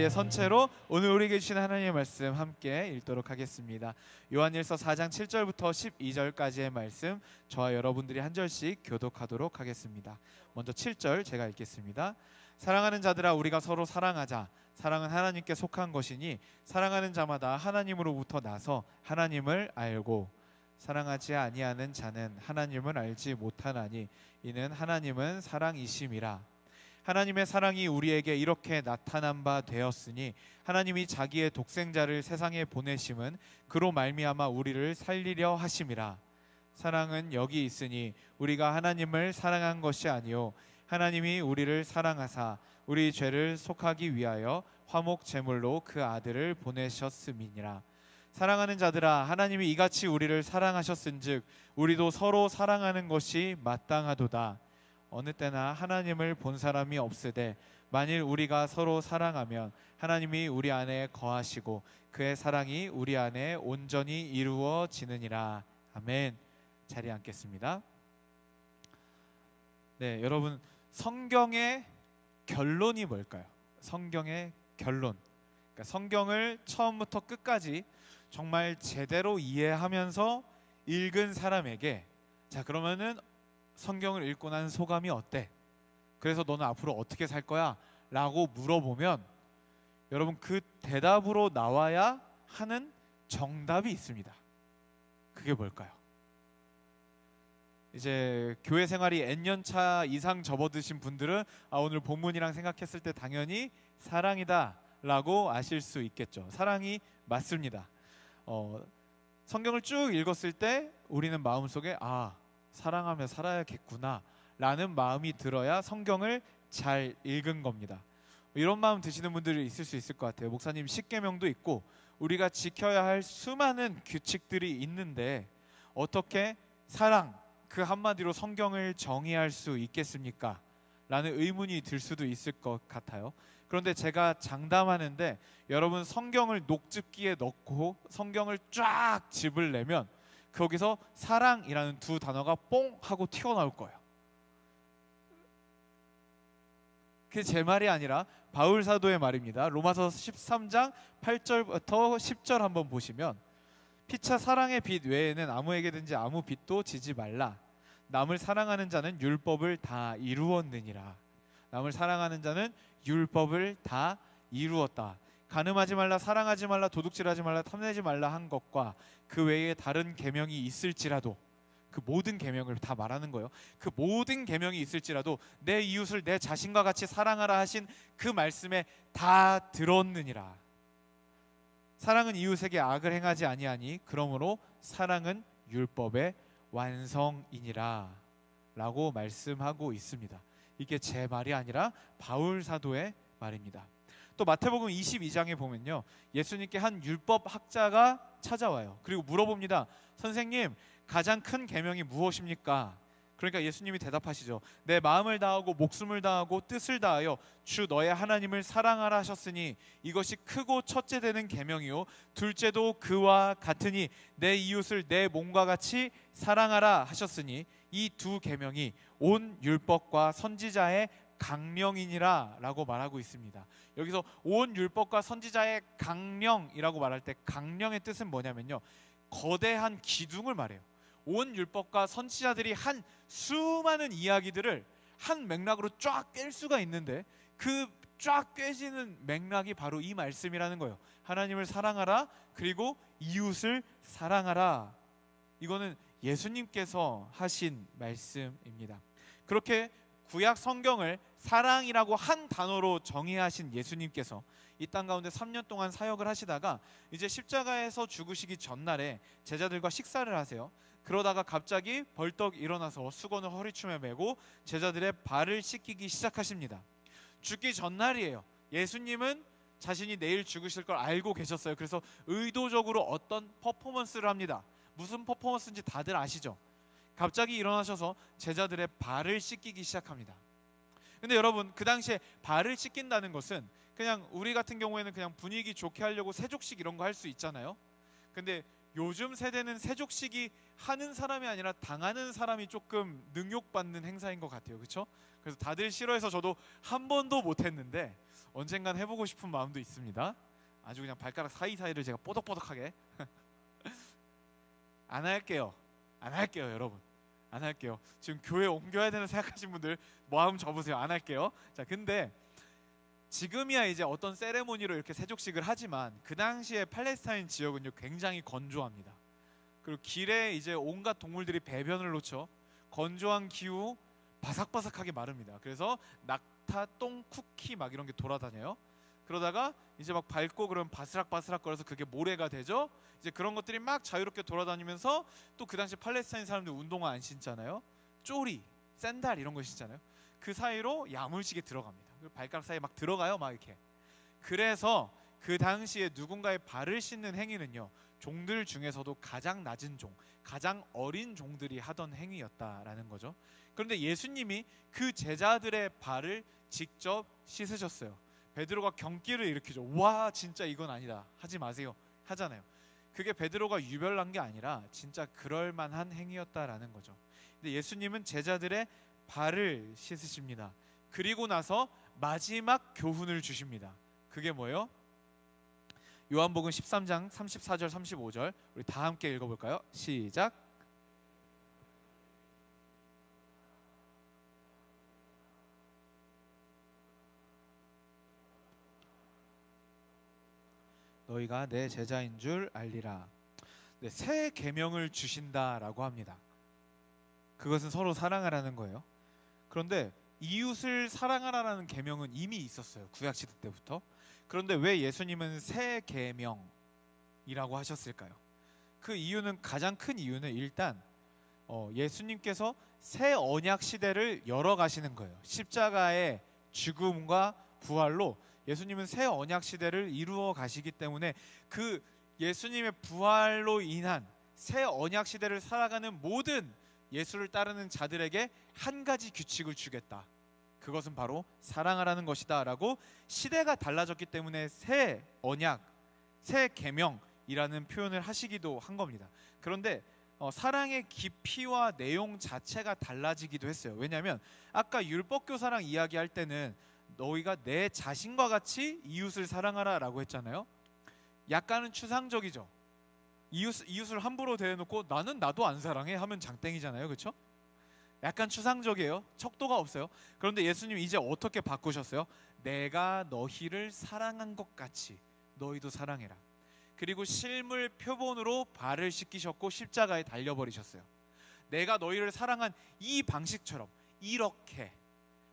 선체로 오늘 우리에게 주신 하나님의 말씀 함께 읽도록 하겠습니다. 요한일서 4장 7절부터 12절까지의 말씀 저와 여러분들이 한 절씩 교독하도록 하겠습니다. 먼저 7절 제가 읽겠습니다. 사랑하는 자들아 우리가 서로 사랑하자. 사랑은 하나님께 속한 것이니 사랑하는 자마다 하나님으로부터 나서 하나님을 알고 사랑하지 아니하는 자는 하나님을 알지 못하나니 이는 하나님은 사랑이심이라. 하나님의 사랑이 우리에게 이렇게 나타난 바 되었으니 하나님이 자기의 독생자를 세상에 보내심은 그로 말미암아 우리를 살리려 하심이라. 사랑은 여기 있으니 우리가 하나님을 사랑한 것이 아니요 하나님이 우리를 사랑하사 우리 죄를 속하기 위하여 화목 제물로 그 아들을 보내셨음이니라. 사랑하는 자들아 하나님이 이같이 우리를 사랑하셨은즉 우리도 서로 사랑하는 것이 마땅하도다. 어느 때나 하나님을 본 사람이 없으되 만일 우리가 서로 사랑하면 하나님이 우리 안에 거하시고 그의 사랑이 우리 안에 온전히 이루어지느니라. 아멘. 자리에 앉겠습니다. 네, 여러분 성경의 결론이 뭘까요? 성경의 결론. 그러니까 성경을 처음부터 끝까지 정말 제대로 이해하면서 읽은 사람에게 자 그러면은 성경을 읽고 난 소감이 어때? 그래서 너는 앞으로 어떻게 살 거야? 라고 물어보면 여러분 그 대답으로 나와야 하는 정답이 있습니다. 그게 뭘까요? 이제 교회 생활이 N년차 이상 접어드신 분들은 오늘 본문이랑 생각했을 때 당연히 사랑이다 라고 아실 수 있겠죠. 사랑이 맞습니다. 성경을 쭉 읽었을 때 우리는 마음속에 사랑하며 살아야겠구나 라는 마음이 들어야 성경을 잘 읽은 겁니다. 이런 마음 드시는 분들이 있을 수 있을 것 같아요. 목사님 십계명도 있고 우리가 지켜야 할 수많은 규칙들이 있는데 어떻게 사랑 그 한마디로 성경을 정의할 수 있겠습니까? 라는 의문이 들 수도 있을 것 같아요. 그런데 제가 장담하는데 여러분 성경을 녹즙기에 넣고 성경을 쫙 집을 내면 거기서 사랑이라는 두 단어가 뽕 하고 튀어나올 거예요. 그게 제 말이 아니라 바울 사도의 말입니다. 로마서 13장 8절부터 10절 한번 보시면 피차 사랑의 빛 외에는 아무에게든지 아무 빛도 지지 말라. 남을 사랑하는 자는 율법을 다 이루었느니라. 남을 사랑하는 자는 율법을 다 이루었다. 간음하지 말라, 사랑하지 말라, 도둑질하지 말라, 탐내지 말라 한 것과 그 외에 다른 계명이 있을지라도 그 모든 계명을 다 말하는 거예요. 그 모든 계명이 있을지라도 내 이웃을 내 자신과 같이 사랑하라 하신 그 말씀에 다 들었느니라. 사랑은 이웃에게 악을 행하지 아니하니 그러므로 사랑은 율법의 완성이니라 라고 말씀하고 있습니다. 이게 제 말이 아니라 바울 사도의 말입니다. 또 마태복음 22장에 보면요 예수님께 한 율법 학자가 찾아와요. 그리고 물어봅니다. 선생님 가장 큰 계명이 무엇입니까? 그러니까 예수님이 대답하시죠. 내 마음을 다하고 목숨을 다하고 뜻을 다하여 주 너의 하나님을 사랑하라 하셨으니 이것이 크고 첫째 되는 계명이요 둘째도 그와 같으니 내 이웃을 내 몸과 같이 사랑하라 하셨으니 이 두 계명이 온 율법과 선지자의 강령이니라 라고 말하고 있습니다. 여기서 온 율법과 선지자의 강령이라고 말할 때 강령의 뜻은 뭐냐면요 거대한 기둥을 말해요. 온 율법과 선지자들이 한 수많은 이야기들을 한 맥락으로 쫙 꿰 수가 있는데 그 쫙 꿰지는 맥락이 바로 이 말씀이라는 거예요. 하나님을 사랑하라 그리고 이웃을 사랑하라. 이거는 예수님께서 하신 말씀입니다. 그렇게 구약 성경을 사랑이라고 한 단어로 정의하신 예수님께서 이 땅 가운데 3년 동안 사역을 하시다가 이제 십자가에서 죽으시기 전날에 제자들과 식사를 하세요. 그러다가 갑자기 벌떡 일어나서 수건을 허리춤에 메고 제자들의 발을 씻기기 시작하십니다. 죽기 전날이에요. 예수님은 자신이 내일 죽으실 걸 알고 계셨어요. 그래서 의도적으로 어떤 퍼포먼스를 합니다. 무슨 퍼포먼스인지 다들 아시죠? 갑자기 일어나셔서 제자들의 발을 씻기기 시작합니다. 근데 여러분 그 당시에 발을 씻긴다는 것은 그냥 우리 같은 경우에는 그냥 분위기 좋게 하려고 세족식 이런 거 할 수 있잖아요. 근데 요즘 세대는 세족시기 하는 사람이 아니라 당하는 사람이 조금 능욕받는 행사인 것 같아요. 그렇죠? 그래서 다들 싫어해서 저도 한 번도 못했는데 언젠간 해보고 싶은 마음도 있습니다. 아주 그냥 발가락 사이사이를 제가 뽀덕뽀덕하게 안 할게요. 안 할게요, 여러분. 안 할게요. 지금 교회 옮겨야 되는 생각하신 분들 마음 접으세요. 안 할게요. 자, 근데 지금이야 이제 어떤 세레모니로 이렇게 세족식을 하지만 그 당시에 팔레스타인 지역은요 굉장히 건조합니다. 그리고 길에 이제 온갖 동물들이 배변을 놓죠. 건조한 기후 바삭바삭하게 마릅니다. 그래서 낙타, 똥, 쿠키 막 이런 게 돌아다녀요. 그러다가 이제 막 밟고 그러면 바스락바스락 거려서 그게 모래가 되죠. 이제 그런 것들이 막 자유롭게 돌아다니면서 또 그 당시 팔레스타인 사람들 운동화 안 신잖아요. 쪼리, 샌들 이런 거 신잖아요. 그 사이로 야물지게 들어갑니다. 발가락 사이에 막 들어가요, 막 이렇게. 그래서 그 당시에 누군가의 발을 씻는 행위는요 종들 중에서도 가장 낮은 종, 가장 어린 종들이 하던 행위였다라는 거죠. 그런데 예수님이 그 제자들의 발을 직접 씻으셨어요. 베드로가 경기를 일으키죠. 와, 진짜 이건 아니다, 하지 마세요 하잖아요. 그게 베드로가 유별난 게 아니라 진짜 그럴 만한 행위였다라는 거죠. 근데 예수님은 제자들의 발을 씻으십니다. 그리고 나서 마지막 교훈을 주십니다. 그게 뭐예요? 요한복음 13장 34절 35절 우리 다 함께 읽어볼까요? 시작. 너희가 내 제자인 줄 알리라. 네, 새 계명을 주신다라고 합니다. 그것은 서로 사랑하라는 거예요. 그런데 이웃을 사랑하라는 계명은 이미 있었어요. 구약 시대 때부터. 그런데 왜 예수님은 새 계명이라고 하셨을까요? 그 이유는, 가장 큰 이유는 일단 예수님께서 새 언약 시대를 열어가시는 거예요. 십자가의 죽음과 부활로 예수님은 새 언약 시대를 이루어 가시기 때문에 그 예수님의 부활로 인한 새 언약 시대를 살아가는 모든 예수를 따르는 자들에게 한 가지 규칙을 주겠다. 그것은 바로 사랑하라는 것이다 라고 시대가 달라졌기 때문에 새 언약, 새 계명이라는 표현을 하시기도 한 겁니다. 그런데 사랑의 깊이와 내용 자체가 달라지기도 했어요. 왜냐하면 아까 율법교사랑 이야기할 때는 너희가 내 자신과 같이 이웃을 사랑하라 라고 했잖아요. 약간은 추상적이죠. 이웃을 함부로 대해놓고 나는 나도 안 사랑해 하면 장땡이잖아요. 그렇죠? 약간 추상적이에요. 척도가 없어요. 그런데 예수님 이제 어떻게 바꾸셨어요? 내가 너희를 사랑한 것 같이 너희도 사랑해라. 그리고 실물 표본으로 발을 씻기셨고 십자가에 달려버리셨어요. 내가 너희를 사랑한 이 방식처럼 이렇게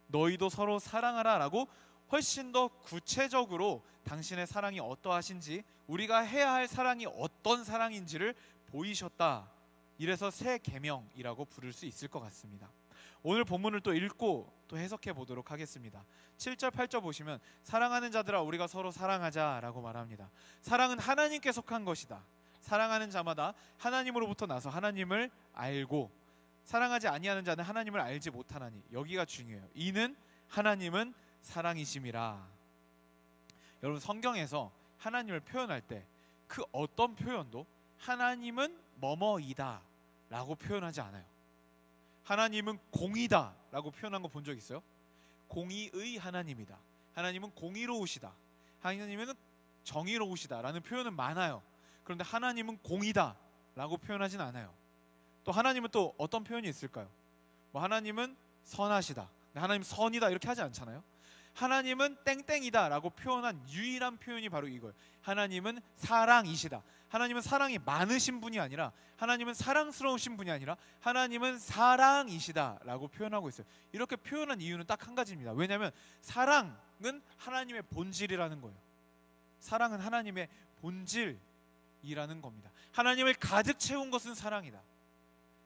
너희도 서로 사랑하라 라고 훨씬 더 구체적으로 당신의 사랑이 어떠하신지, 우리가 해야 할 사랑이 어떤 사랑인지를 보이셨다. 이래서 새 계명이라고 부를 수 있을 것 같습니다. 오늘 본문을 또 읽고 또 해석해 보도록 하겠습니다. 7절 8절 보시면 사랑하는 자들아 우리가 서로 사랑하자라고 말합니다. 사랑은 하나님께 속한 것이다. 사랑하는 자마다 하나님으로부터 나서 하나님을 알고 사랑하지 아니하는 자는 하나님을 알지 못하나니. 여기가 중요해요. 이는 하나님은 사랑이심이라. 여러분, 성경에서 하나님을 표현할 때 그 어떤 표현도 하나님은 뭐뭐이다 라고 표현하지 않아요. 하나님은 공이다 라고 표현한 거 본 적 있어요? 공의의 하나님이다, 하나님은 공의로우시다, 하나님은 정의로우시다 라는 표현은 많아요. 그런데 하나님은 공이다 라고 표현하진 않아요. 또 하나님은 또 어떤 표현이 있을까요? 뭐 하나님은 선하시다, 하나님 선이다 이렇게 하지 않잖아요. 하나님은 땡땡이다 라고 표현한 유일한 표현이 바로 이거예요. 하나님은 사랑이시다. 하나님은 사랑이 많으신 분이 아니라, 하나님은 사랑스러우신 분이 아니라 하나님은 사랑이시다 라고 표현하고 있어요. 이렇게 표현한 이유는 딱 한 가지입니다. 왜냐하면 사랑은 하나님의 본질이라는 거예요. 사랑은 하나님의 본질이라는 겁니다. 하나님을 가득 채운 것은 사랑이다.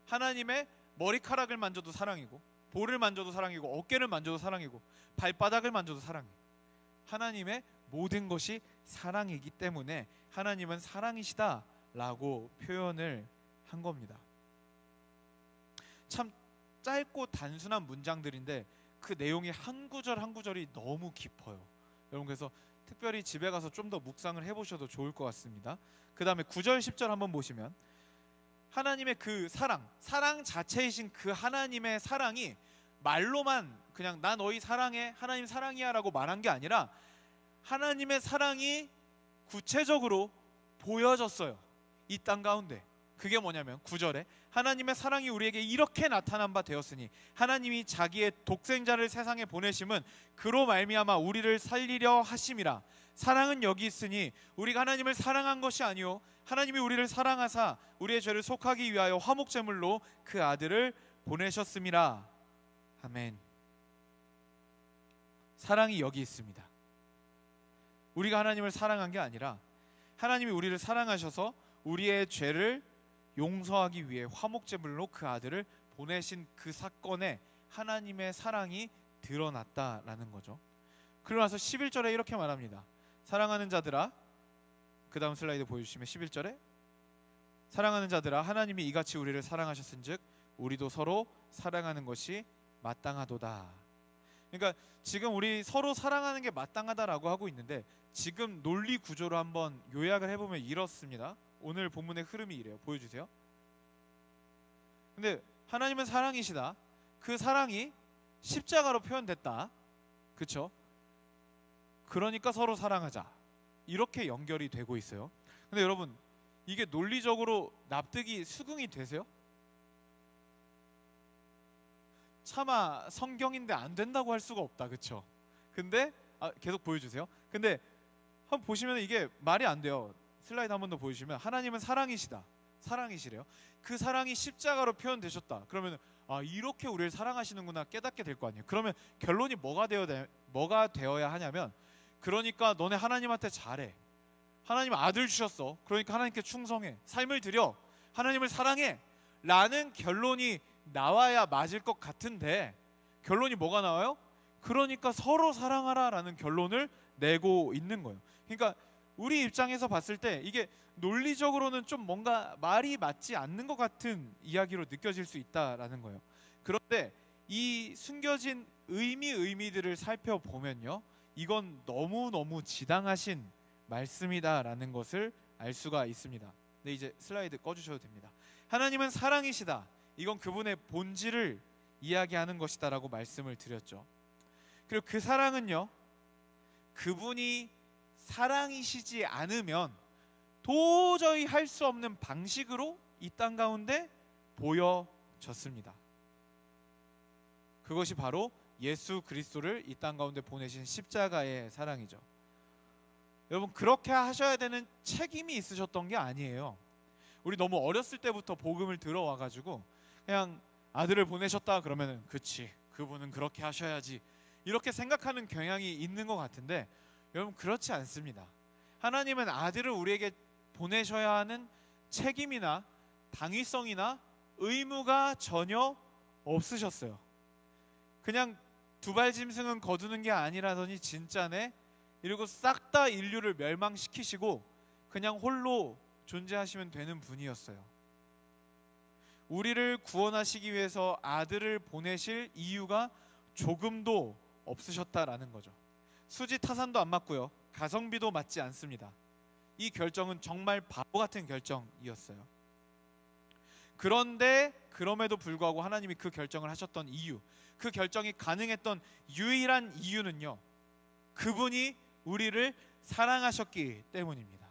하나님의 머리카락을 만져도 사랑이고, 볼을 만져도 사랑이고, 어깨를 만져도 사랑이고, 발바닥을 만져도 사랑이에요. 하나님의 모든 것이 사랑이기 때문에 하나님은 사랑이시다 라고 표현을 한 겁니다. 참 짧고 단순한 문장들인데 그 내용이 한 구절 한 구절이 너무 깊어요. 여러분, 그래서 특별히 집에 가서 좀 더 묵상을 해보셔도 좋을 것 같습니다. 그 다음에 9절 10절 한번 보시면 하나님의 그 사랑 자체이신 그 하나님의 사랑이 말로만 그냥 나 너희 사랑해, 하나님 사랑이야 라고 말한 게 아니라 하나님의 사랑이 구체적으로 보여졌어요. 이 땅 가운데. 그게 뭐냐면 9절에 하나님의 사랑이 우리에게 이렇게 나타난 바 되었으니 하나님이 자기의 독생자를 세상에 보내심은 그로 말미암아 우리를 살리려 하심이라. 사랑은 여기 있으니 우리가 하나님을 사랑한 것이 아니요 하나님이 우리를 사랑하사 우리의 죄를 속하기 위하여 화목제물로 그 아들을 보내셨음이라. 아멘. 사랑이 여기 있습니다. 우리가 하나님을 사랑한 게 아니라 하나님이 우리를 사랑하셔서 우리의 죄를 용서하기 위해 화목제물로 그 아들을 보내신 그 사건에 하나님의 사랑이 드러났다라는 거죠. 그러고 나서 11절에 이렇게 말합니다. 사랑하는 자들아, 그 다음 슬라이드 보여주시면 11절에 사랑하는 자들아 하나님이 이같이 우리를 사랑하셨은즉 우리도 서로 사랑하는 것이 마땅하도다. 그러니까 지금 우리 서로 사랑하는 게 마땅하다라고 하고 있는데 지금 논리 구조로 한번 요약을 해보면 이렇습니다. 오늘 본문의 흐름이 이래요. 보여주세요. 근데 하나님은 사랑이시다. 그 사랑이 십자가로 표현됐다. 그렇죠? 그러니까 서로 사랑하자. 이렇게 연결이 되고 있어요. 근데 여러분 이게 논리적으로 납득이 수긍이 되세요? 차마 성경인데 안 된다고 할 수가 없다. 그렇죠? 근데 계속 보여주세요. 근데 한번 보시면 이게 말이 안 돼요. 슬라이드 한 번 더 보여주시면 하나님은 사랑이시다. 사랑이시래요. 그 사랑이 십자가로 표현되셨다. 그러면 이렇게 우리를 사랑하시는구나 깨닫게 될 거 아니에요. 그러면 결론이 뭐가 되어야 하냐면 그러니까 너네 하나님한테 잘해. 하나님 아들 주셨어. 그러니까 하나님께 충성해. 삶을 드려. 하나님을 사랑해. 라는 결론이 나와야 맞을 것 같은데 결론이 뭐가 나와요? 그러니까 서로 사랑하라 라는 결론을 내고 있는 거예요. 그러니까 우리 입장에서 봤을 때 이게 논리적으로는 좀 뭔가 말이 맞지 않는 것 같은 이야기로 느껴질 수 있다라는 거예요. 그런데 이 숨겨진 의미들을 살펴보면요, 이건 너무너무 지당하신 말씀이다라는 것을 알 수가 있습니다. 네, 이제 슬라이드 꺼주셔도 됩니다. 하나님은 사랑이시다. 이건 그분의 본질을 이야기하는 것이다 라고 말씀을 드렸죠. 그리고 그 사랑은요, 그분이 사랑이시지 않으면 도저히 할 수 없는 방식으로 이 땅 가운데 보여졌습니다. 그것이 바로 예수 그리스도를 이 땅 가운데 보내신 십자가의 사랑이죠. 여러분 그렇게 하셔야 되는 책임이 있으셨던 게 아니에요. 우리 너무 어렸을 때부터 복음을 들어와가지고 그냥 아들을 보내셨다 그러면은 그치 그분은 그렇게 하셔야지 이렇게 생각하는 경향이 있는 것 같은데 여러분 그렇지 않습니다. 하나님은 아들을 우리에게 보내셔야 하는 책임이나 당위성이나 의무가 전혀 없으셨어요. 그냥 두발 짐승은 거두는 게 아니라더니 진짜네 이러고 싹 다 인류를 멸망시키시고 그냥 홀로 존재하시면 되는 분이었어요. 우리를 구원하시기 위해서 아들을 보내실 이유가 조금도 없으셨다라는 거죠. 수지 타산도 안 맞고요. 가성비도 맞지 않습니다. 이 결정은 정말 바보 같은 결정이었어요. 그런데 그럼에도 불구하고 하나님이 그 결정을 하셨던 이유, 그 결정이 가능했던 유일한 이유는요, 그분이 우리를 사랑하셨기 때문입니다.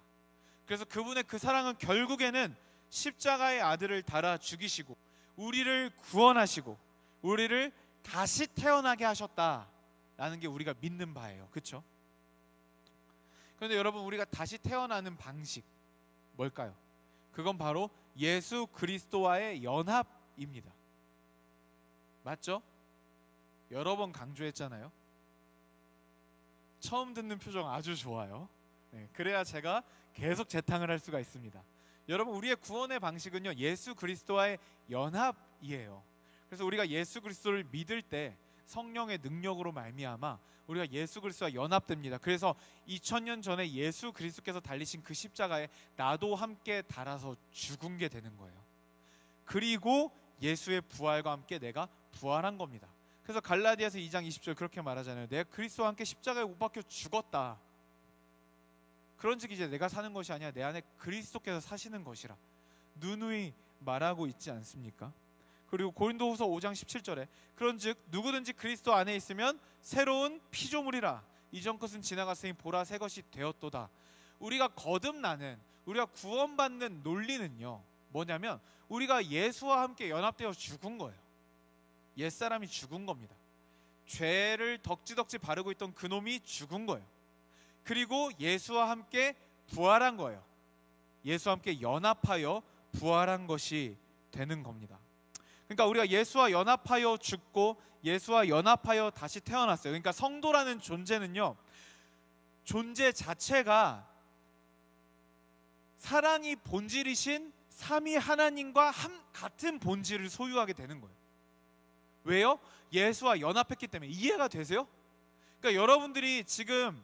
그래서 그분의 그 사랑은 결국에는 십자가의 아들을 달아 죽이시고 우리를 구원하시고 우리를 다시 태어나게 하셨다라는 게 우리가 믿는 바예요. 그렇죠? 그런데 여러분 우리가 다시 태어나는 방식 뭘까요? 그건 바로 예수 그리스도와의 연합입니다. 맞죠? 여러 번 강조했잖아요. 처음 듣는 표정 아주 좋아요. 네, 그래야 제가 계속 재탕을 할 수가 있습니다. 여러분 우리의 구원의 방식은요 예수 그리스도와의 연합이에요. 그래서 우리가 예수 그리스도를 믿을 때 성령의 능력으로 말미암아 우리가 예수 그리스도와 연합됩니다. 그래서 2000년 전에 예수 그리스도께서 달리신 그 십자가에 나도 함께 달아서 죽은 게 되는 거예요. 그리고 예수의 부활과 함께 내가 부활한 겁니다. 그래서 갈라디아서 2장 20절 그렇게 말하잖아요. 내가 그리스도와 함께 십자가에 못 박혀 죽었다. 그런즉 이제 내가 사는 것이 아니라 내 안에 그리스도께서 사시는 것이라 누누이 말하고 있지 않습니까? 그리고 고린도후서 5장 17절에 그런즉 누구든지 그리스도 안에 있으면 새로운 피조물이라 이전 것은 지나갔으니 보라 새 것이 되었도다. 우리가 거듭나는, 우리가 구원받는 논리는요 뭐냐면 우리가 예수와 함께 연합되어 죽은 거예요. 옛사람이 죽은 겁니다. 죄를 덕지덕지 바르고 있던 그놈이 죽은 거예요. 그리고 예수와 함께 부활한 거예요. 예수와 함께 연합하여 부활한 것이 되는 겁니다. 그러니까 우리가 예수와 연합하여 죽고 예수와 연합하여 다시 태어났어요. 그러니까 성도라는 존재는요, 존재 자체가 사랑이 본질이신 삼위 하나님과 같은 본질을 소유하게 되는 거예요. 왜요? 예수와 연합했기 때문에. 이해가 되세요? 그러니까 여러분들이 지금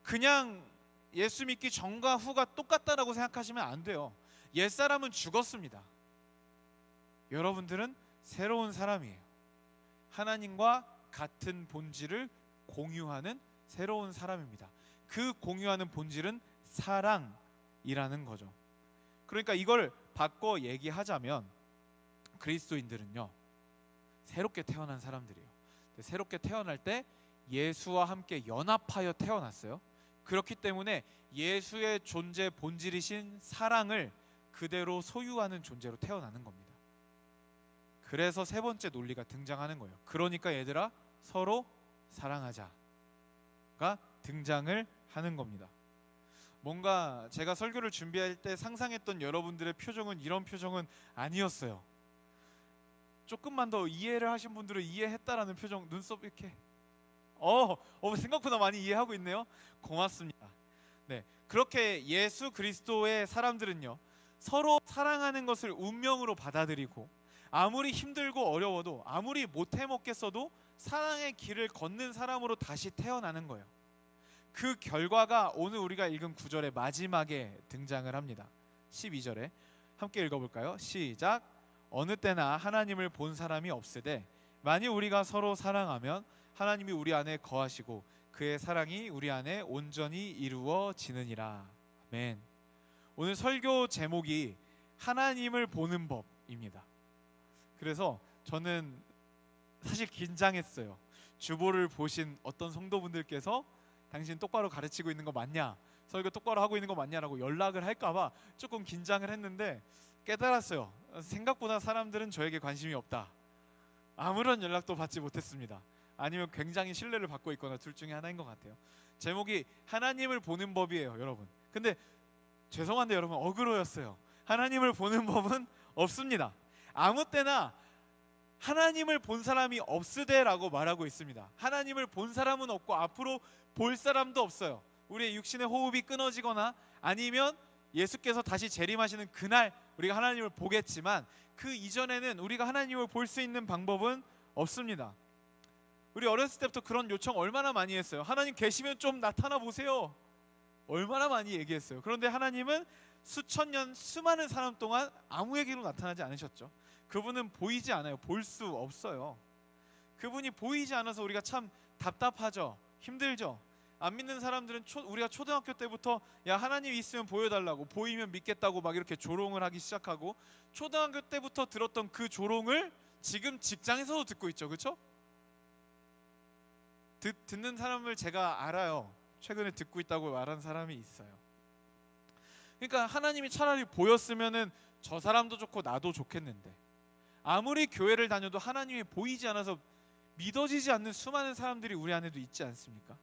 그냥 예수 믿기 전과 후가 똑같다라고 생각하시면 안 돼요. 옛사람은 죽었습니다. 여러분들은 새로운 사람이에요. 하나님과 같은 본질을 공유하는 새로운 사람입니다. 그 공유하는 본질은 사랑이라는 거죠. 그러니까 이걸 바꿔 얘기하자면 그리스도인들은요 새롭게 태어난 사람들이에요. 새롭게 태어날 때 예수와 함께 연합하여 태어났어요. 그렇기 때문에 예수의 존재 본질이신 사랑을 그대로 소유하는 존재로 태어나는 겁니다. 그래서 세 번째 논리가 등장하는 거예요. 그러니까 얘들아 서로 사랑하자가 등장을 하는 겁니다. 뭔가 제가 설교를 준비할 때 상상했던 여러분들의 표정은 이런 표정은 아니었어요. 조금만 더 이해를 하신 분들은 이해했다라는 표정, 눈썹 이렇게 생각보다 많이 이해하고 있네요. 고맙습니다. 네, 그렇게 예수 그리스도의 사람들은요 서로 사랑하는 것을 운명으로 받아들이고 아무리 힘들고 어려워도 아무리 못해 먹겠어도 사랑의 길을 걷는 사람으로 다시 태어나는 거예요. 그 결과가 오늘 우리가 읽은 구절의 마지막에 등장을 합니다. 12절에 함께 읽어볼까요? 시작. 어느 때나 하나님을 본 사람이 없으되 만일 우리가 서로 사랑하면 하나님이 우리 안에 거하시고 그의 사랑이 우리 안에 온전히 이루어지느니라. 아멘. 오늘 설교 제목이 하나님을 보는 법입니다. 그래서 저는 사실 긴장했어요. 주보를 보신 어떤 성도분들께서 당신 똑바로 가르치고 있는 거 맞냐? 설교 똑바로 하고 있는 거 맞냐라고 연락을 할까봐 조금 긴장을 했는데 깨달았어요. 생각보다 사람들은 저에게 관심이 없다. 아무런 연락도 받지 못했습니다. 아니면 굉장히 신뢰를 받고 있거나 둘 중에 하나인 것 같아요. 제목이 하나님을 보는 법이에요, 여러분. 근데 죄송한데 여러분 어그로였어요. 하나님을 보는 법은 없습니다. 아무 때나 하나님을 본 사람이 없으되라고 말하고 있습니다. 하나님을 본 사람은 없고 앞으로 볼 사람도 없어요. 우리의 육신의 호흡이 끊어지거나 아니면 예수께서 다시 재림하시는 그날 우리가 하나님을 보겠지만 그 이전에는 우리가 하나님을 볼 수 있는 방법은 없습니다. 우리 어렸을 때부터 그런 요청 얼마나 많이 했어요. 하나님 계시면 좀 나타나 보세요. 얼마나 많이 얘기했어요. 그런데 하나님은 수천 년 수많은 사람 동안 아무에게도 나타나지 않으셨죠. 그분은 보이지 않아요. 볼 수 없어요. 그분이 보이지 않아서 우리가 참 답답하죠. 힘들죠. 안 믿는 사람들은 우리가 초등학교 때부터 야 하나님 있으면 보여달라고, 보이면 믿겠다고 막 이렇게 조롱을 하기 시작하고 초등학교 때부터 들었던 그 조롱을 지금 직장에서도 듣고 있죠. 그렇죠? 듣는 사람을 제가 알아요. 최근에 듣고 있다고 말한 사람이 있어요. 그러니까 하나님이 차라리 보였으면은 저 사람도 좋고 나도 좋겠는데 아무리 교회를 다녀도 하나님이 보이지 않아서 믿어지지 않는 수많은 사람들이 우리 안에도 있지 않습니까?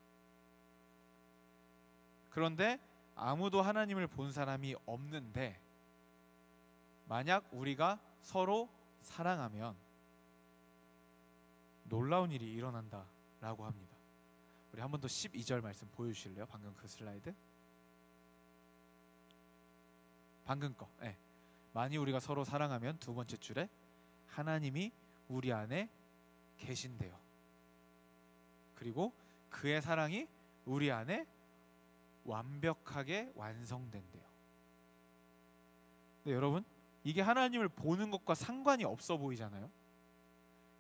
그런데 아무도 하나님을 본 사람이 없는데 만약 우리가 서로 사랑하면 놀라운 일이 일어난다라고 합니다. 우리 한 번 더 12절 말씀 보여주실래요? 방금 그 슬라이드. 방금 거. 네. 만일 우리가 서로 사랑하면 두 번째 줄에 하나님이 우리 안에 계신대요. 그리고 그의 사랑이 우리 안에 완벽하게 완성된대요. 네, 여러분 이게 하나님을 보는 것과 상관이 없어 보이잖아요.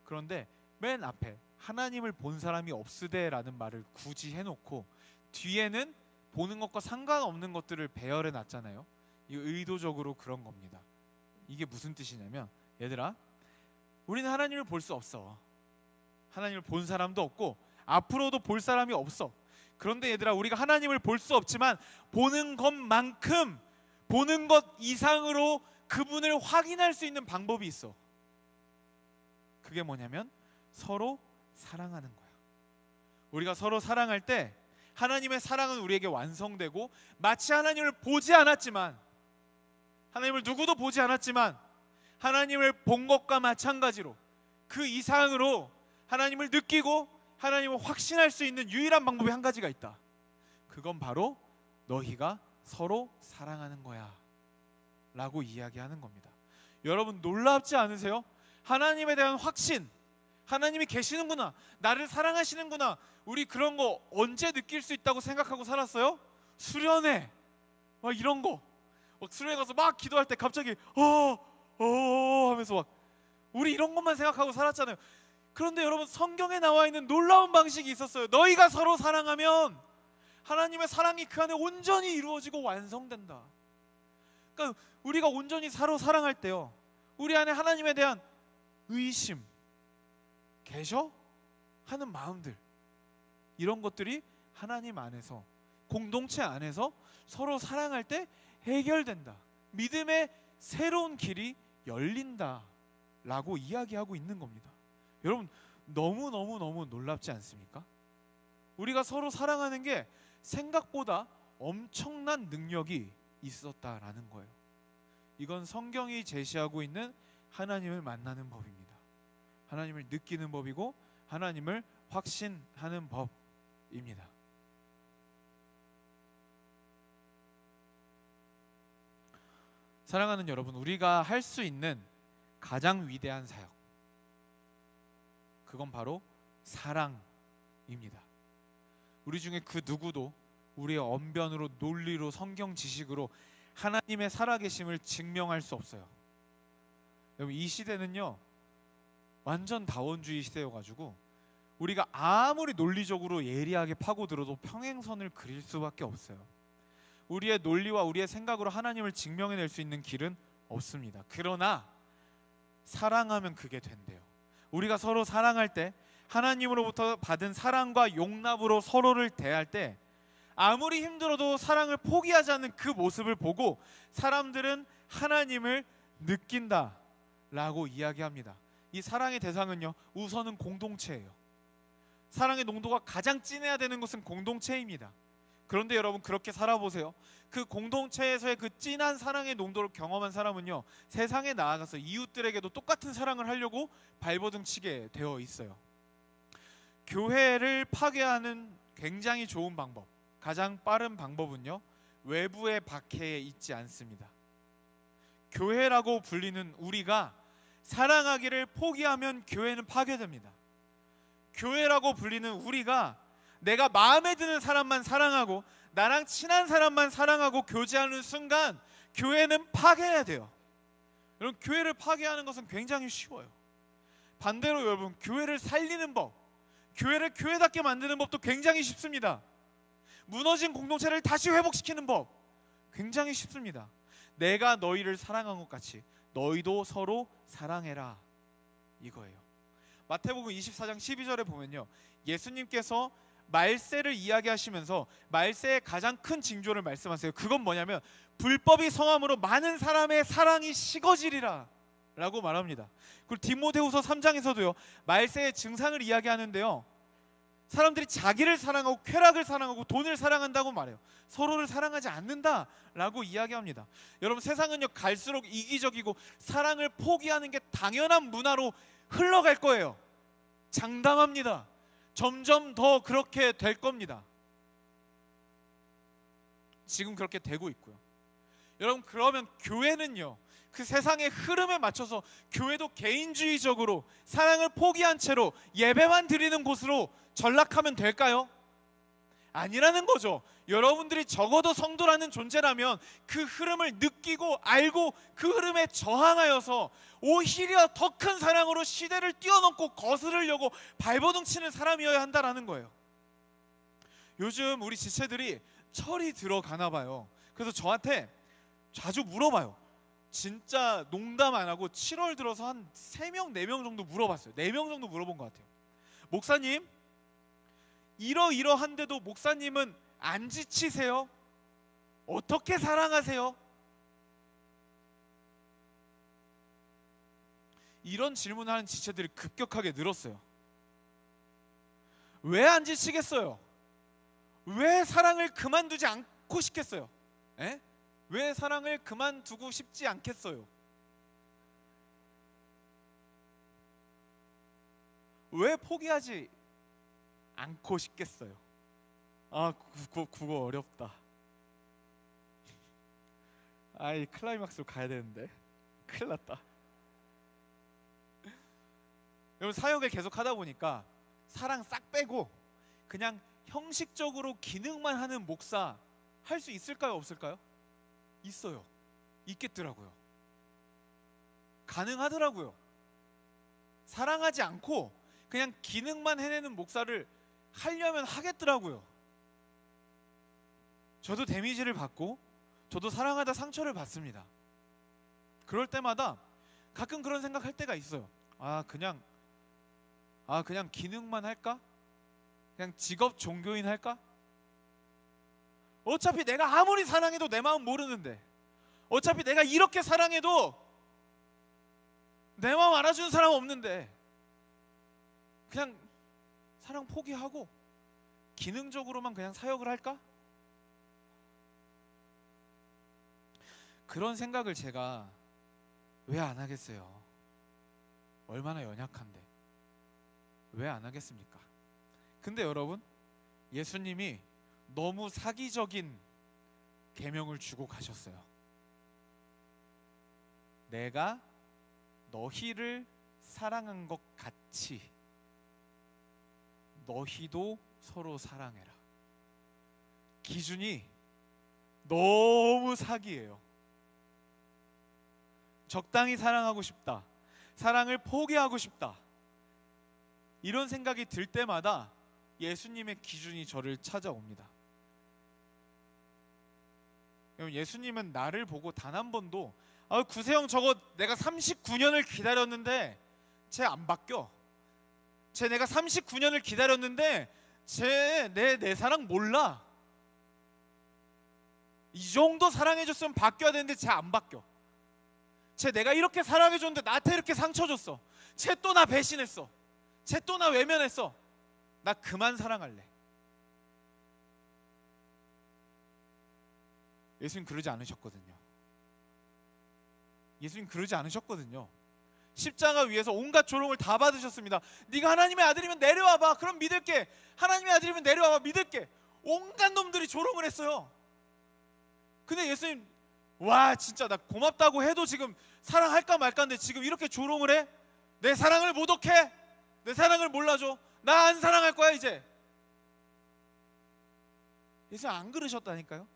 그런데 맨 앞에 하나님을 본 사람이 없으되라는 말을 굳이 해놓고 뒤에는 보는 것과 상관없는 것들을 배열해 놨잖아요. 이 의도적으로 그런 겁니다. 이게 무슨 뜻이냐면, 얘들아, 우리는 하나님을 볼 수 없어. 하나님을 본 사람도 없고 앞으로도 볼 사람이 없어. 그런데 얘들아, 우리가 하나님을 볼 수 없지만 보는 것만큼, 보는 것 이상으로 그분을 확인할 수 있는 방법이 있어. 그게 뭐냐면 서로 사랑하는 거야. 우리가 서로 사랑할 때 하나님의 사랑은 우리에게 완성되고, 마치 하나님을 보지 않았지만, 하나님을 누구도 보지 않았지만 하나님을 본 것과 마찬가지로 그 이상으로 하나님을 느끼고 하나님을 확신할 수 있는 유일한 방법이 한 가지가 있다. 그건 바로 너희가 서로 사랑하는 거야 라고 이야기하는 겁니다. 여러분, 놀랍지 않으세요? 하나님에 대한 확신, 하나님이 계시는구나, 나를 사랑하시는구나, 우리 그런 거 언제 느낄 수 있다고 생각하고 살았어요? 수련회 막 이런 거, 막 수련회 가서 막 기도할 때 갑자기 하면서 막 우리 이런 것만 생각하고 살았잖아요. 그런데 여러분, 성경에 나와 있는 놀라운 방식이 있었어요. 너희가 서로 사랑하면 하나님의 사랑이 그 안에 온전히 이루어지고 완성된다. 그러니까 우리가 온전히 서로 사랑할 때요, 우리 안에 하나님에 대한 의심, 계셔? 하는 마음들, 이런 것들이 하나님 안에서, 공동체 안에서 서로 사랑할 때 해결된다. 믿음의 새로운 길이 열린다 라고 이야기하고 있는 겁니다. 여러분, 너무너무 놀랍지 않습니까? 우리가 서로 사랑하는 게 생각보다 엄청난 능력이 있었다라는 거예요. 이건 성경이 제시하고 있는 하나님을 만나는 법입니다. 하나님을 느끼는 법이고 하나님을 확신하는 법입니다. 사랑하는 여러분, 우리가 할 수 있는 가장 위대한 사역, 그건 바로 사랑입니다. 우리 중에 그 누구도 우리의 언변으로, 논리로, 성경 지식으로 하나님의 살아계심을 증명할 수 없어요. 여러분, 이 시대는요 완전 다원주의 시대여가지고 우리가 아무리 논리적으로 예리하게 파고들어도 평행선을 그릴 수밖에 없어요. 우리의 논리와 우리의 생각으로 하나님을 증명해낼 수 있는 길은 없습니다. 그러나 사랑하면 그게 된대요. 우리가 서로 사랑할 때, 하나님으로부터 받은 사랑과 용납으로 서로를 대할 때, 아무리 힘들어도 사랑을 포기하지 않는 그 모습을 보고 사람들은 하나님을 느낀다 라고 이야기합니다. 이 사랑의 대상은요, 우선은 공동체예요. 사랑의 농도가 가장 진해야 되는 것은 공동체입니다. 그런데 여러분, 그렇게 살아보세요. 그 공동체에서의 그 진한 사랑의 농도를 경험한 사람은요, 세상에 나아가서 이웃들에게도 똑같은 사랑을 하려고 발버둥 치게 되어 있어요. 교회를 파괴하는 굉장히 좋은 방법, 가장 빠른 방법은요, 외부의 박해에 있지 않습니다. 교회라고 불리는 우리가 사랑하기를 포기하면 교회는 파괴됩니다. 교회라고 불리는 우리가 내가 마음에 드는 사람만 사랑하고 나랑 친한 사람만 사랑하고 교제하는 순간 교회는 파괴해야 돼요. 여러분, 교회를 파괴하는 것은 굉장히 쉬워요. 반대로 여러분, 교회를 살리는 법, 교회를 교회답게 만드는 법도 굉장히 쉽습니다. 무너진 공동체를 다시 회복시키는 법, 굉장히 쉽습니다. 내가 너희를 사랑한 것 같이 너희도 서로 사랑해라, 이거예요. 마태복음 24장 12절에 보면요, 예수님께서 말세를 이야기하시면서 말세의 가장 큰 징조를 말씀하세요. 그건 뭐냐면 불법이 성함으로 많은 사람의 사랑이 식어지리라 라고 말합니다. 그리고 디모데후서 3장에서도요 말세의 증상을 이야기하는데요, 사람들이 자기를 사랑하고 쾌락을 사랑하고 돈을 사랑한다고 말해요. 서로를 사랑하지 않는다라고 이야기합니다. 여러분, 세상은요 갈수록 이기적이고 사랑을 포기하는 게 당연한 문화로 흘러갈 거예요. 장담합니다. 점점 더 그렇게 될 겁니다. 지금 그렇게 되고 있고요. 여러분, 그러면 교회는요, 그 세상의 흐름에 맞춰서 교회도 개인주의적으로 사랑을 포기한 채로 예배만 드리는 곳으로 전락하면 될까요? 아니라는 거죠. 여러분들이 적어도 성도라는 존재라면 그 흐름을 느끼고 알고 그 흐름에 저항하여서 오히려 더 큰 사랑으로 시대를 뛰어넘고 거스르려고 발버둥 치는 사람이어야 한다라는 거예요. 요즘 우리 지체들이 철이 들어가나 봐요. 그래서 저한테 자주 물어봐요. 진짜 농담 안 하고 7월 들어서 한 3명, 4명 정도 물어봤어요. 4명 정도 물어본 것 같아요. 목사님, 이러이러한데도 목사님은 안 지치세요? 어떻게 사랑하세요? 이런 질문을 하는 지체들이 급격하게 늘었어요. 왜 안 지치겠어요? 왜 사랑을 그만두지 않고 싶겠어요? 에? 왜 사랑을 그만두고 싶지 않겠어요? 왜 포기하지 않고 싶겠어요? 아, 국어 어렵다. 아이, 클라이막스로 가야 되는데 큰일 났다. 여러분, 사역을 계속 하다 보니까 사랑 싹 빼고 그냥 형식적으로 기능만 하는 목사 할 수 있을까요? 없을까요? 있어요. 있겠더라고요. 가능하더라고요. 사랑하지 않고 그냥 기능만 해내는 목사를 하려면 하겠더라고요. 저도 데미지를 받고 저도 사랑하다 상처를 받습니다. 그럴 때마다 가끔 그런 생각할 때가 있어요. 그냥 기능만 할까? 그냥 직업 종교인 할까? 어차피 내가 아무리 사랑해도 내 마음 모르는데, 어차피 내가 이렇게 사랑해도 내 마음 알아주는 사람 없는데, 그냥 사랑 포기하고 기능적으로만 그냥 사역을 할까? 그런 생각을 제가 왜 안 하겠어요? 얼마나 연약한데 왜 안 하겠습니까? 근데 여러분, 예수님이 너무 사기적인 계명을 주고 가셨어요. 내가 너희를 사랑한 것 같이 너희도 서로 사랑해라. 기준이 너무 사기예요. 적당히 사랑하고 싶다, 사랑을 포기하고 싶다, 이런 생각이 들 때마다 예수님의 기준이 저를 찾아옵니다. 예수님은 나를 보고 단 한 번도 구세영 저거 내가 39년을 기다렸는데 쟤 안 바뀌어, 쟤 내가 39년을 기다렸는데 쟤 내 사랑 몰라, 이 정도 사랑해줬으면 바뀌어야 되는데 쟤 안 바뀌어, 쟤 내가 이렇게 사랑해줬는데 나한테 이렇게 상처 줬어, 쟤 또 나 배신했어, 쟤 또 나 외면했어, 나 그만 사랑할래. 예수님 그러지 않으셨거든요. 예수님 그러지 않으셨거든요. 십자가 위에서 온갖 조롱을 다 받으셨습니다. 네가 하나님의 아들이면 내려와봐, 그럼 믿을게. 하나님의 아들이면 내려와봐, 믿을게. 온갖 놈들이 조롱을 했어요. 근데 예수님, 와 진짜 나 고맙다고 해도 지금 사랑할까 말까인데 지금 이렇게 조롱을 해? 내 사랑을 모독해? 내 사랑을 몰라줘? 나 안 사랑할 거야 이제. 예수님 안 그러셨다니까요.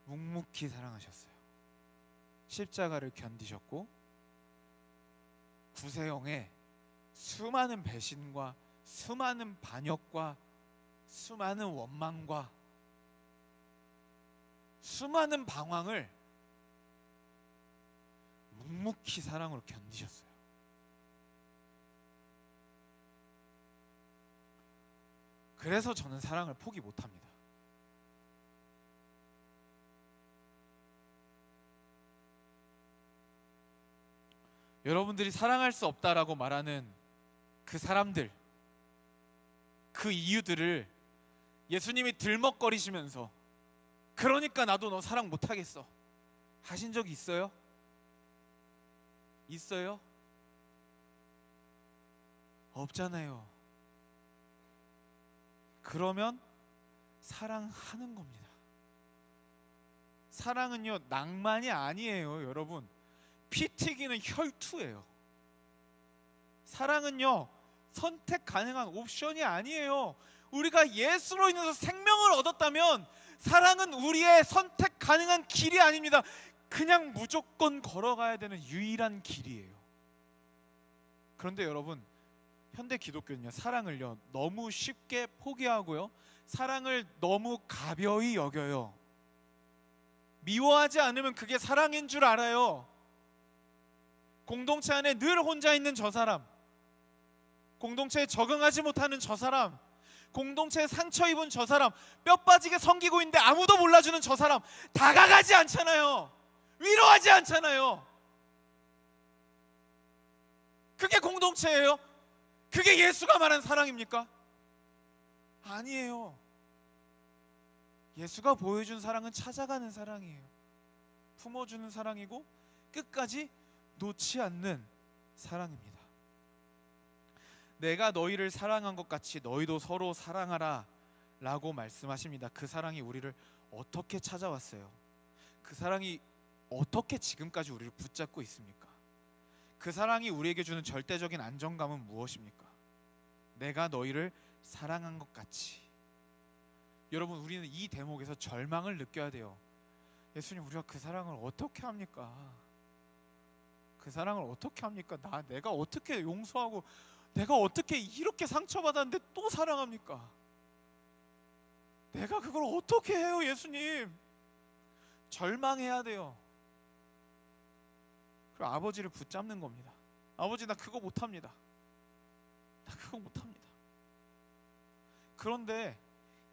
묵묵히 사랑하셨어요. 십자가를 견디셨고 구세영의 수많은 배신과 수많은 반역과 수많은 원망과 수많은 방황을 묵묵히 사랑으로 견디셨어요. 그래서 저는 사랑을 포기 못합니다. 여러분들이 사랑할 수 없다라고 말하는 그 사람들, 그 이유들을 예수님이 들먹거리시면서 그러니까 나도 너 사랑 못하겠어 하신 적이 있어요? 있어요? 없잖아요. 그러면 사랑하는 겁니다. 사랑은요 낭만이 아니에요. 여러분, 피 튀기는 혈투예요. 사랑은요 선택 가능한 옵션이 아니에요. 우리가 예수로 인해서 생명을 얻었다면 사랑은 우리의 선택 가능한 길이 아닙니다. 그냥 무조건 걸어가야 되는 유일한 길이에요. 그런데 여러분, 현대 기독교는요, 사랑을요 너무 쉽게 포기하고요, 사랑을 너무 가벼이 여겨요. 미워하지 않으면 그게 사랑인 줄 알아요. 공동체 안에 늘 혼자 있는 저 사람, 공동체에 적응하지 못하는 저 사람, 공동체에 상처 입은 저 사람, 뼈 빠지게 섬기고 있는데 아무도 몰라주는 저 사람, 다가가지 않잖아요. 위로하지 않잖아요. 그게 공동체예요? 그게 예수가 말한 사랑입니까? 아니에요. 예수가 보여준 사랑은 찾아가는 사랑이에요. 품어주는 사랑이고 끝까지 놓지 않는 사랑입니다. 내가 너희를 사랑한 것 같이 너희도 서로 사랑하라 라고 말씀하십니다. 그 사랑이 우리를 어떻게 찾아왔어요? 그 사랑이 어떻게 지금까지 우리를 붙잡고 있습니까? 그 사랑이 우리에게 주는 절대적인 안정감은 무엇입니까? 내가 너희를 사랑한 것 같이. 여러분, 우리는 이 대목에서 절망을 느껴야 돼요. 예수님, 우리가 그 사랑을 어떻게 합니까? 그 사랑을 어떻게 합니까? 내가 어떻게 용서하고, 내가 어떻게 이렇게 상처받았는데 또 사랑합니까? 내가 그걸 어떻게 해요, 예수님? 절망해야 돼요. 그리고 아버지를 붙잡는 겁니다. 아버지, 나 그거 못합니다. 나 그거 못합니다. 그런데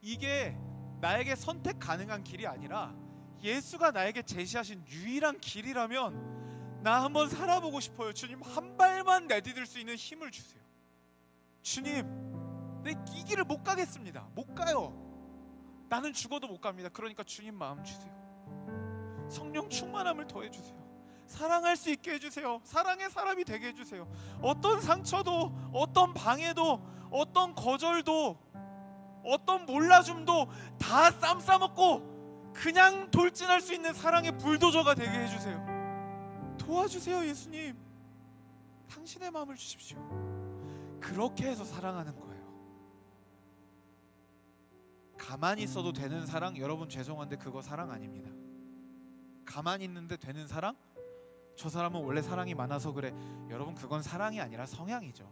이게 나에게 선택 가능한 길이 아니라 예수가 나에게 제시하신 유일한 길이라면 나 한번 살아보고 싶어요. 주님, 한 발만 내디딜 수 있는 힘을 주세요. 주님, 내 이 길을 못 가겠습니다. 못 가요. 나는 죽어도 못 갑니다. 그러니까 주님 마음 주세요. 성령 충만함을 더해주세요. 사랑할 수 있게 해주세요. 사랑의 사람이 되게 해주세요. 어떤 상처도, 어떤 방해도, 어떤 거절도, 어떤 몰라줌도 다 쌈 싸먹고 그냥 돌진할 수 있는 사랑의 불도저가 되게 해주세요. 도와주세요, 예수님. 당신의 마음을 주십시오. 그렇게 해서 사랑하는 거예요. 가만히 있어도 되는 사랑, 여러분 죄송한데 그거 사랑 아닙니다. 가만히 있는데 되는 사랑? 저 사람은 원래 사랑이 많아서 그래. 여러분, 그건 사랑이 아니라 성향이죠.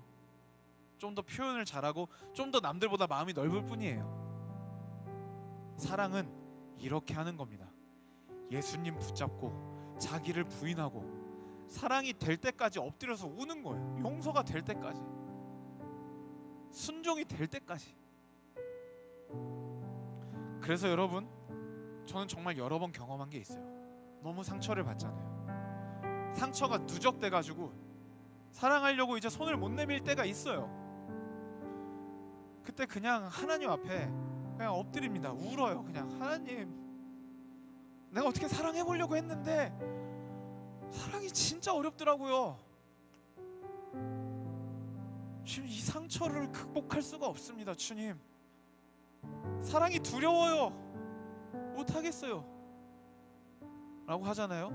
좀 더 표현을 잘하고 좀 더 남들보다 마음이 넓을 뿐이에요. 사랑은 이렇게 하는 겁니다. 예수님 붙잡고 자기를 부인하고 사랑이 될 때까지 엎드려서 우는 거예요. 용서가 될 때까지, 순종이 될 때까지. 그래서 여러분, 저는 정말 여러 번 경험한 게 있어요. 너무 상처를 받잖아요. 상처가 누적돼가지고 사랑하려고 이제 손을 못 내밀 때가 있어요. 그때 그냥 하나님 앞에 그냥 엎드립니다. 울어요. 그냥, 하나님, 내가 어떻게 사랑해보려고 했는데 사랑이 진짜 어렵더라고요. 주님, 이 상처를 극복할 수가 없습니다. 주님, 사랑이 두려워요. 못하겠어요 라고 하잖아요.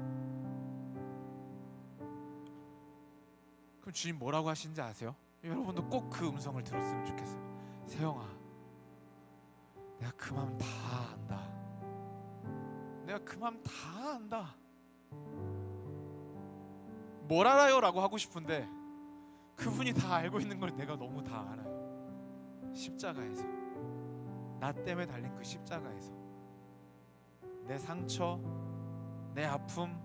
그럼 주님 뭐라고 하시는지 아세요? 여러분도 꼭 그 음성을 들었으면 좋겠어요. 세영아, 내가 그 마음 다 안다. 내가 그 마음 다 안다. 뭘 알아요? 라고 하고 싶은데 그분이 다 알고 있는 걸 내가 너무 다 알아요. 십자가에서, 나 때문에 달린 그 십자가에서 내 상처, 내 아픔,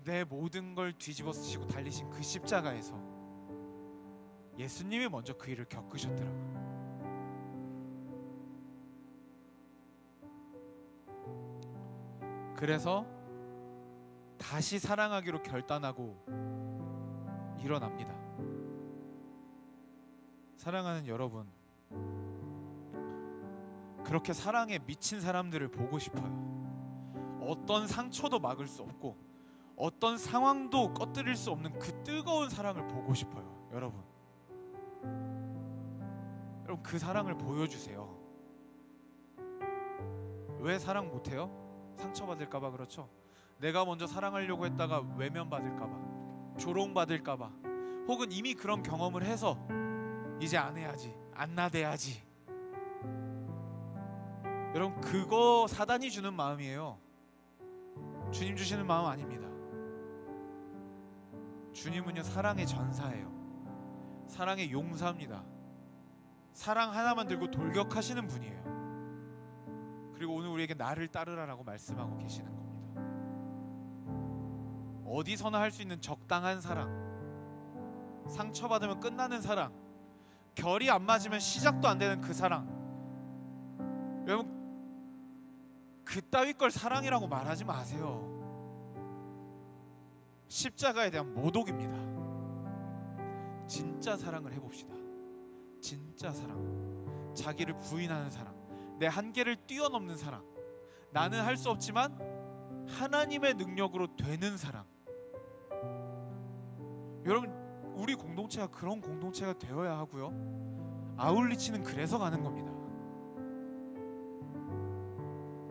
내 모든 걸 뒤집어 쓰시고 달리신 그 십자가에서 예수님이 먼저 그 일을 겪으셨더라고요. 그래서 다시 사랑하기로 결단하고 일어납니다. 사랑하는 여러분, 그렇게 사랑에 미친 사람들을 보고 싶어요. 어떤 상처도 막을 수 없고 어떤 상황도 꺼뜨릴 수 없는 그 뜨거운 사랑을 보고 싶어요. 여러분, 그 사랑을 보여주세요. 왜 사랑 못해요? 상처받을까봐 그렇죠. 내가 먼저 사랑하려고 했다가 외면받을까봐, 조롱받을까봐, 혹은 이미 그런 경험을 해서 이제 안 해야지, 안 나대야지. 여러분, 그거 사단이 주는 마음이에요. 주님 주시는 마음 아닙니다. 주님은요, 사랑의 전사예요. 사랑의 용사입니다. 사랑 하나만 들고 돌격하시는 분이에요. 그리고 오늘 우리에게 나를 따르라라고 말씀하고 계시는 겁니다. 어디서나 할 수 있는 적당한 사랑, 상처받으면 끝나는 사랑, 결이 안 맞으면 시작도 안 되는 그 사랑. 여러분, 그따위 걸 사랑이라고 말하지 마세요. 십자가에 대한 모독입니다. 진짜 사랑을 해봅시다. 진짜 사랑, 자기를 부인하는 사랑, 내 한계를 뛰어넘는 사랑, 나는 할 수 없지만 하나님의 능력으로 되는 사랑. 여러분, 우리 공동체가 그런 공동체가 되어야 하고요. 아울리치는 그래서 가는 겁니다.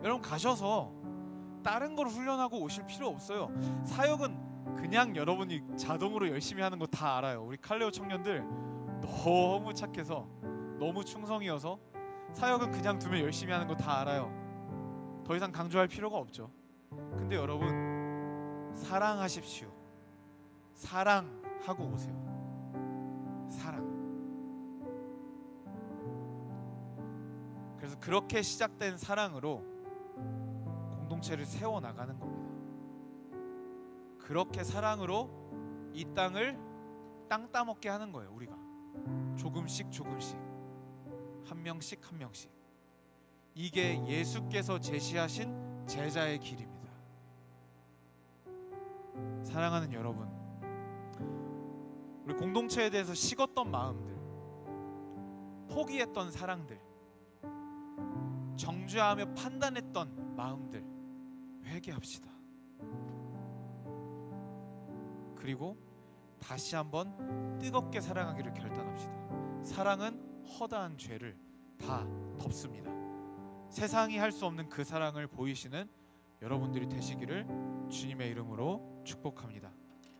여러분, 가셔서 다른 걸 훈련하고 오실 필요 없어요. 사역은 그냥 여러분이 자동으로 열심히 하는 거 다 알아요. 우리 칼레오 청년들 너무 착해서, 너무 충성이어서 사역은 그냥 두면 열심히 하는 거 다 알아요. 더 이상 강조할 필요가 없죠. 근데 여러분, 사랑하십시오. 사랑하고 오세요. 사랑. 그래서 그렇게 시작된 사랑으로 공동체를 세워나가는 겁니다. 그렇게 사랑으로 이 땅을 땅 따먹게 하는 거예요. 우리가 조금씩 조금씩, 한 명씩 한 명씩. 이게 예수께서 제시하신 제자의 길입니다. 사랑하는 여러분, 우리 공동체에 대해서 식었던 마음들, 포기했던 사랑들, 정죄하며 판단했던 마음들 회개합시다. 그리고 다시 한번 뜨겁게 사랑하기를 결단합시다. 사랑은 허다한 죄를 다 덮습니다. 세상이 할 수 없는 그 사랑을 보이시는 여러분들이 되시기를 주님의 이름으로 축복합니다.